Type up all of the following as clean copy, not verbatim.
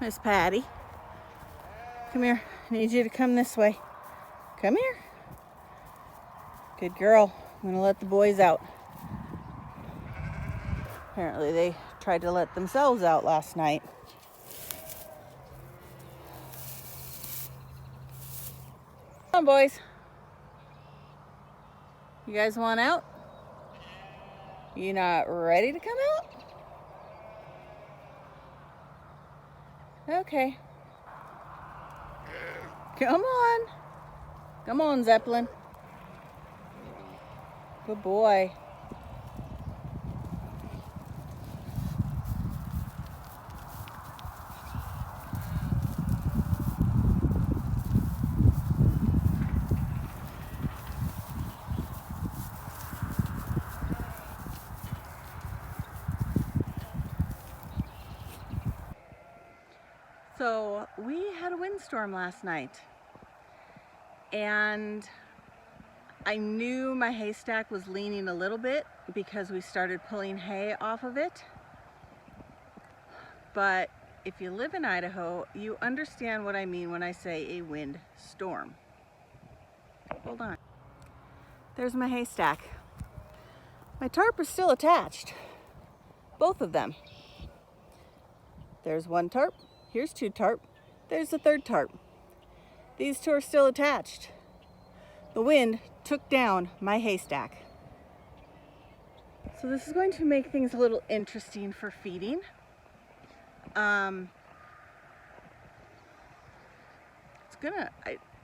Miss Patty. Come here. I need you to come this way. Come here. Good girl. I'm gonna let the boys out. Apparently they tried to let themselves out last night. Come on, boys. You guys want out? You not ready to come out? Okay. Come on. Come on, Zeppelin. Good boy. So we had a windstorm last night, and I knew my haystack was leaning a little bit because we started pulling hay off of it. But if you live in Idaho, you understand what I mean when I say a wind storm. Hold on. There's my haystack. My tarp is still attached. Both of them. There's one tarp. Here's two tarp. There's the third tarp. These two are still attached. The wind took down my haystack. So this is going to make things a little interesting for feeding. Now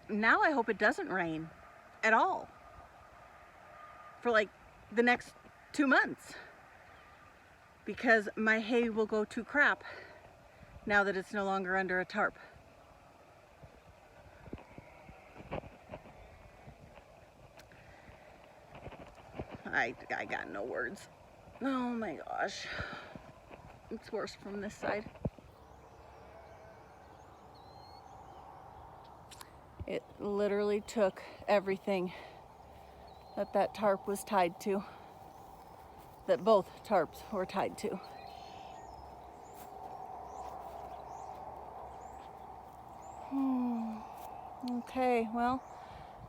I hope it doesn't rain at all for like the next 2 months, because my hay will go to crap now that it's no longer under a tarp. I got no words. Oh my gosh. It's worse from this side. It literally took everything that tarp was tied to, that both tarps were tied to. Okay, well,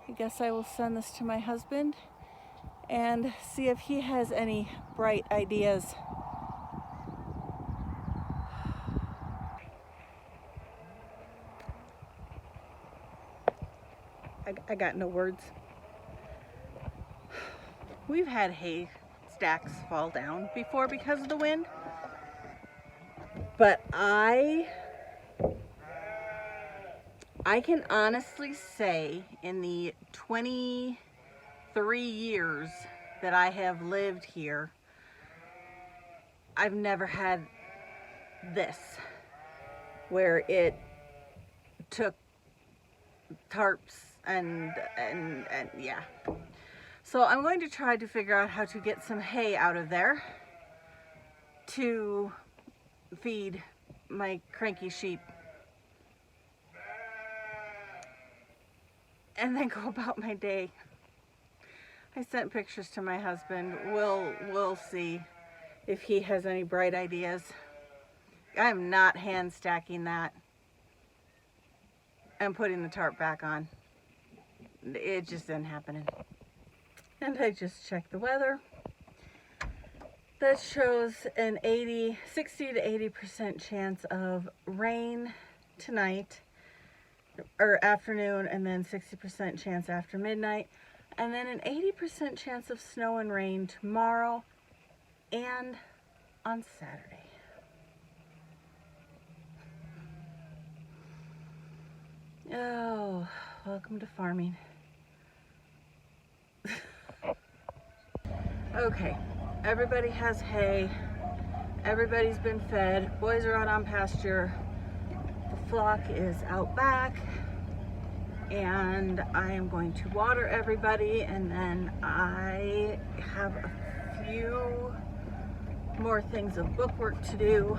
I guess I will send this to my husband and see if he has any bright ideas. I got no words. We've had hay stacks fall down before because of the wind, but I can honestly say in the 23 years that I have lived here, I've never had this, where it took tarps and yeah. So I'm going to try to figure out how to get some hay out of there to feed my cranky sheep, and then go about my day. I sent pictures to my husband. We'll see if he has any bright ideas. I'm not hand stacking that and putting the tarp back on. It just isn't happening. And I just checked the weather. That shows an 60 to 80% chance of rain tonight or afternoon, and then 60% chance after midnight, and then an 80% chance of snow and rain tomorrow and on Saturday. Oh, welcome to farming. Okay, everybody has hay. Everybody's been fed. Boys are out on pasture. The flock is out back. And I am going to water everybody, and then I have a few more things of bookwork to do.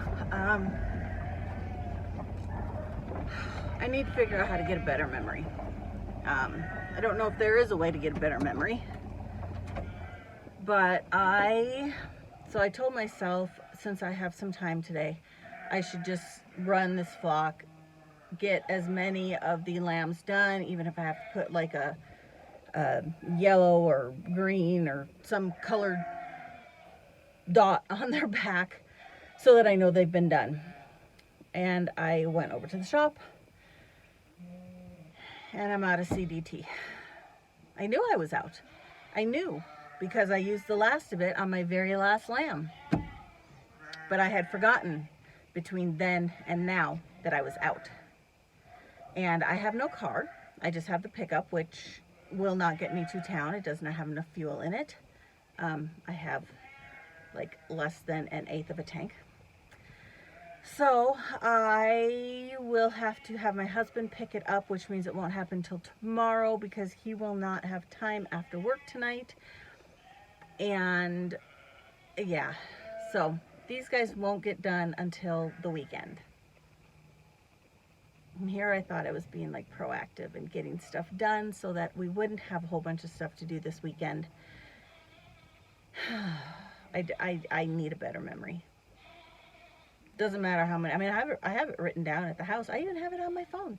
I need to figure out how to get a better memory. I don't know if there is a way to get a better memory, but I told myself, since I have some time today, I should just run this flock, get as many of the lambs done, even if I have to put like a yellow or green or some colored dot on their back so that I know they've been done. And I went over to the shop and I'm out of CDT. I knew I was out. I knew because I used the last of it on my very last lamb. But I had forgotten between then and now that I was out. And I have no car. I just have the pickup, which will not get me to town. It does not have enough fuel in it. I have like less than 1/8 of a tank. So I will have to have my husband pick it up, which means it won't happen till tomorrow because he will not have time after work tonight. And yeah, so these guys won't get done until the weekend. And here I thought I was being like proactive and getting stuff done so that we wouldn't have a whole bunch of stuff to do this weekend. I need a better memory. Doesn't matter how many. I mean, I have it written down at the house. I even have it on my phone,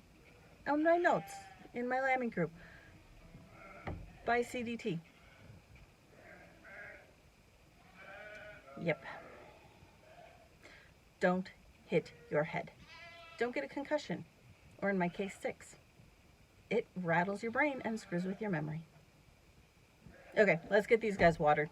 on my notes, in my lambing group. By CDT. Yep. Don't hit your head. Don't get a concussion. Or in my case, 6. It rattles your brain and screws with your memory. Okay, let's get these guys watered.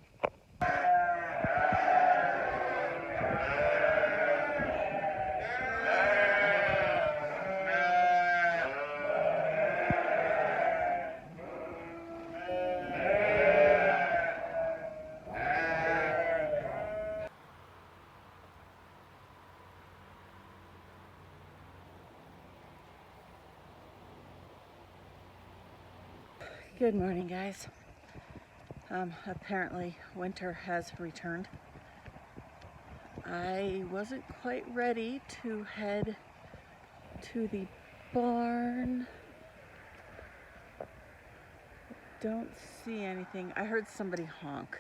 Good morning, guys. Apparently winter has returned. I wasn't quite ready to head to the barn. Don't see anything. I heard somebody honk,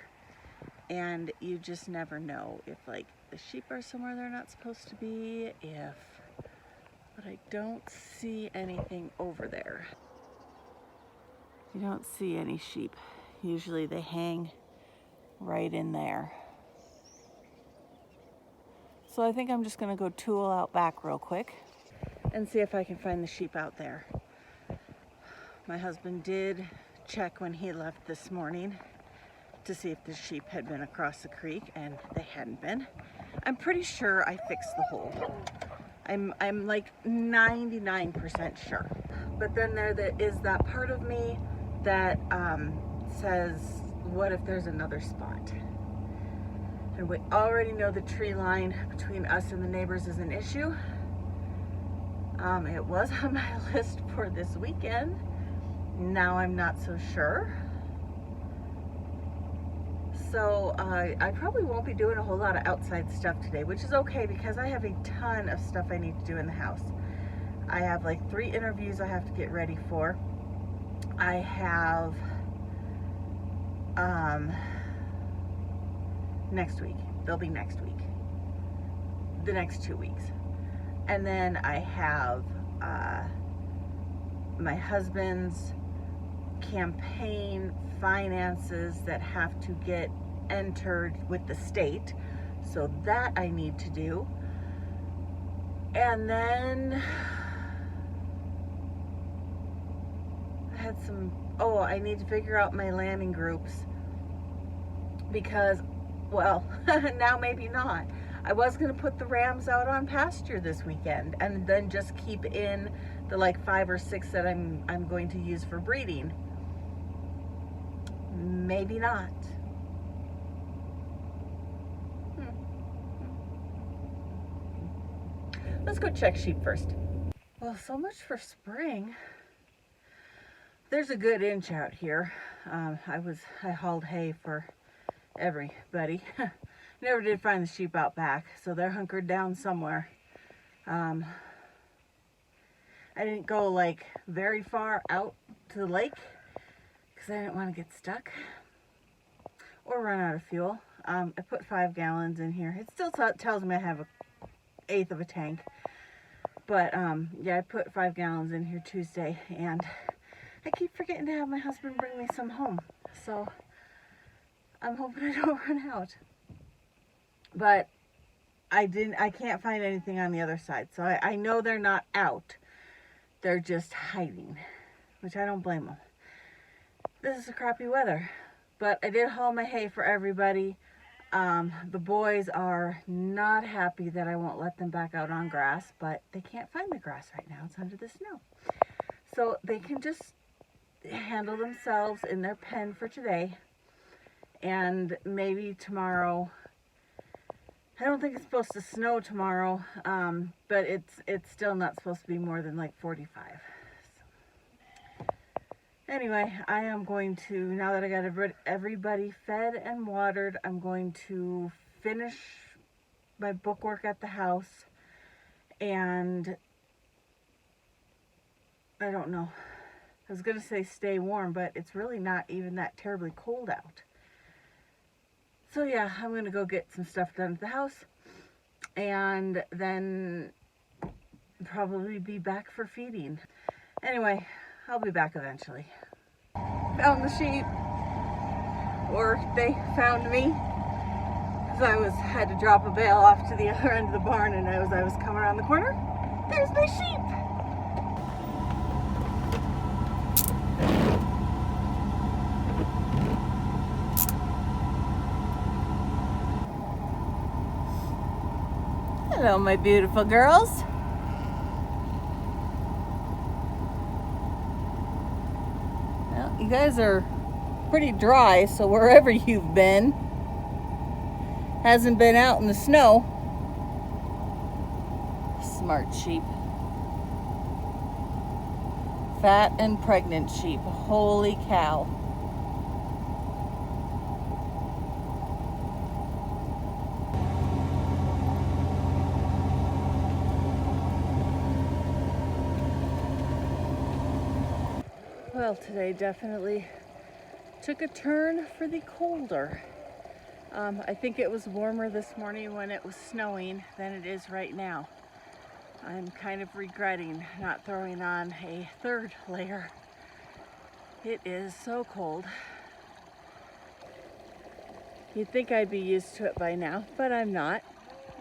and you just never know if like the sheep are somewhere they're not supposed to be, but I don't see anything over there. You don't see any sheep. Usually they hang right in there. So I think I'm just gonna go tool out back real quick and see if I can find the sheep out there. My husband did check when he left this morning to see if the sheep had been across the creek, and they hadn't been. I'm pretty sure I fixed the hole. I'm like 99% sure. But then there is that part of me that says, what if there's another spot? And we already know the tree line between us and the neighbors is an issue. It was on my list for this weekend. Now I'm not so sure. So I probably won't be doing a whole lot of outside stuff today, which is okay because I have a ton of stuff I need to do in the house. I have like 3 interviews I have to get ready for. I have next week. They'll be next week. The next 2 weeks. And then I have my husband's campaign finances that have to get entered with the state. So that I need to do. And then I had I need to figure out my lambing groups because, well, now maybe not. I was going to put the rams out on pasture this weekend and then just keep in the like 5 or 6 that I'm going to use for breeding. Maybe not. Let's go check sheep first. Well, so much for spring. There's a good inch out here. I hauled hay for everybody. Never did find the sheep out back, so they're hunkered down somewhere. I didn't go like very far out to the lake because I didn't want to get stuck or run out of fuel. I put 5 gallons in here. It still tells me I have 1/8 of a tank. But yeah, I put 5 gallons in here Tuesday, and I keep forgetting to have my husband bring me some home. So I'm hoping I don't run out. But I can't find anything on the other side. So I know they're not out. They're just hiding, which I don't blame them. This is a crappy weather. But I did haul my hay for everybody. The boys are not happy that I won't let them back out on grass, but they can't find the grass right now. It's under the snow. So they can just handle themselves in their pen for today. And maybe tomorrow. I don't think it's supposed to snow tomorrow, but it's still not supposed to be more than like 45. So. Anyway, I am going to, now that I got everybody fed and watered, I'm going to finish my bookwork at the house, and I don't know. I was going to say stay warm, but it's really not even that terribly cold out. So yeah, I'm going to go get some stuff done at the house, and then probably be back for feeding. Anyway, I'll be back eventually. Found the sheep, or they found me, because I had to drop a bale off to the other end of the barn, and as I was coming around the corner, there's my sheep. Hello, my beautiful girls. Well, you guys are pretty dry, so wherever you've been hasn't been out in the snow. Smart sheep. Fat and pregnant sheep. Holy cow. Well, today definitely took a turn for the colder. I think it was warmer this morning when it was snowing than it is right now. I'm kind of regretting not throwing on a third layer. It is so cold. You'd think I'd be used to it by now, but I'm not.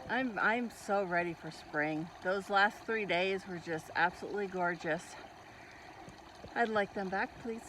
I'm so ready for spring. Those last 3 days were just absolutely gorgeous. I'd like them back, please.